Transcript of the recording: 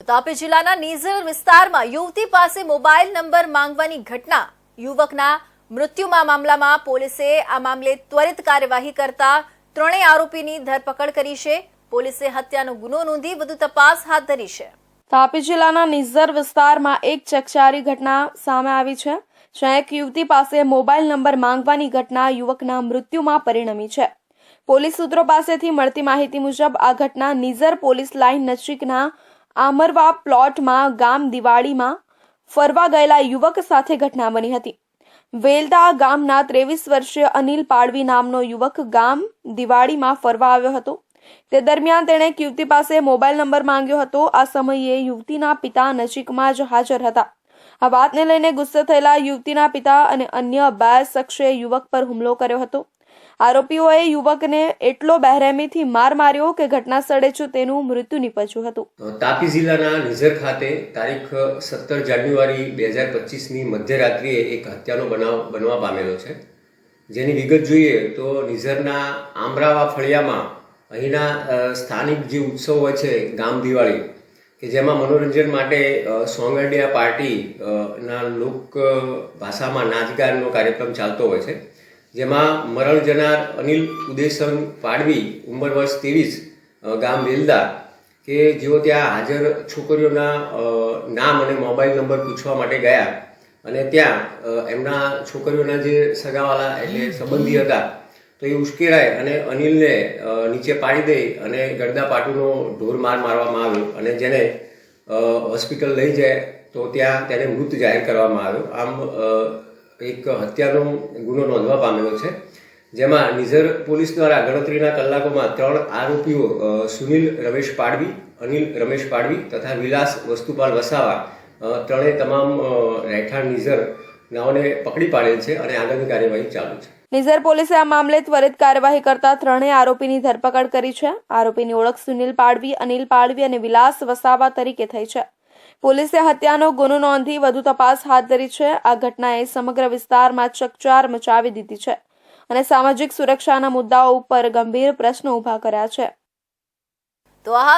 તાપી જિલ્લાના નીઝર વિસ્તારમાં યુવતી પાસે મોબાઈલ નંબર માંગવાની ઘટના, યુવકના મૃત્યુમાં મામલામાં પોલીસે આ મામલે ત્વરિત કાર્યવાહી કરતા ત્રણેય આરોપીની ધરપકડ કરી છે। પોલીસે હત્યાનો ગુનો નોંધી વધુ તપાસ હાથ ધરી છે। તાપી જિલ્લાના નીઝર વિસ્તારમાં એક ચકચારી ઘટના સામે આવી છે, જ્યાં એક યુવતી પાસે મોબાઈલ નંબર માંગવાની ઘટના યુવકના મૃત્યુમાં પરિણમી છે। પોલીસ સૂત્રો પાસેથી મળતી માહિતી મુજબ આ ઘટના નીઝર પોલીસ લાઇન નજીકના આમરવા પ્લોટમાં ગામ દિવાળીમાં ફરવા ગયેલા યુવક સાથે ઘટના બની હતી। વેલદા ગામના 23 વર્ષીય અનિલ પાડવી નામનો યુવક ગામ દિવાળીમાં ફરવા આવ્યો હતો। તે દરમિયાન તેણે એક યુવતી પાસે મોબાઈલ નંબર માંગ્યો હતો। આ સમયે યુવતીના પિતા નજીકમાં જ હાજર હતા। આ વાતને લઈને ગુસ્સે થયેલા યુવતીના પિતા અને અન્ય 2 શખ્સે યુવક પર હુમલો કર્યો હતો। આરોપીઓએ યુવકને એટલો બેરહેમીથી માર માર્યો કે ઘટના સ્થળે જ તેનું મૃત્યુ નિપજ્યું હતું। તાપી જિલ્લાના નિઝર ખાતે તારીખ 17 જાન્યુઆરી 2025ની મધ્યરાત્રિએ એક હત્યાનો બનાવ બનવા પામેલો છે, જેની વિગત જોઈએ તો નિઝરના આમરાવા ફળિયામાં અહીંના સ્થાનિક જે ઉત્સવ હોય છે ગામ દિવાળી, કે જેમાં મનોરંજન માટે સોંગડિયા પાર્ટી ના લોક ભાષામાં નાચગાનનો કાર્યક્રમ ચાલતો હોય છે, જેમાં મરણ જનાર અનિલ ઉદયસન પાડવી ઉંમર વર્ષ 23 ગામ વેલદા કે જેઓ ત્યાં હાજર છોકરીઓના નામ અને મોબાઈલ નંબર પૂછવા માટે ગયા અને ત્યાં એમના છોકરીઓના જે સગાવાલા એટલે સંબંધી હતા તો એ ઉશ્કેરાય અને અનિલને નીચે પાડી દઈ અને ગરદા પાટુનો ઢોર મારવામાં આવ્યો અને જેને હોસ્પિટલ લઈ જાય તો ત્યાં તેને મૃત જાહેર કરવામાં આવ્યો। આમ એક હત્યાનો ગુનો નોંધવા પામેલો છે, જેમાં નિઝર પોલીસ દ્વારા ગણતરીના કલાકોમાં 3 આરોપીઓ સુનિલ રમેશ પાડવી, અનિલ રમેશ પાડવી તથા વિલાસ વસ્તુપાલ વસાવા ત્રણેય તમામ રહેઠાણ નિઝર નાઓને પકડી પાડેલ છે અને આગળની કાર્યવાહી ચાલુ છે। નીઝર પોલીસે આ મામલે ત્વરિત કાર્યવાહી કરતા ત્રણેય આરોપીની ધરપકડ કરી છે। આરોપીની ઓળખ સુનિલ પાડવી, અનિલ પાડવી અને વિલાસ વસાવા તરીકે થઈ છે। પોલીસે હત્યાનો ગુનો નોંધી વધુ તપાસ હાથ ધરી છે। આ ઘટનાએ સમગ્ર વિસ્તારમાં ચકચાર મચાવી દીધી છે અને સામાજિક સુરક્ષાના મુદ્દાઓ ઉપર ગંભીર પ્રશ્નો ઊભા કર્યા છે। તો આ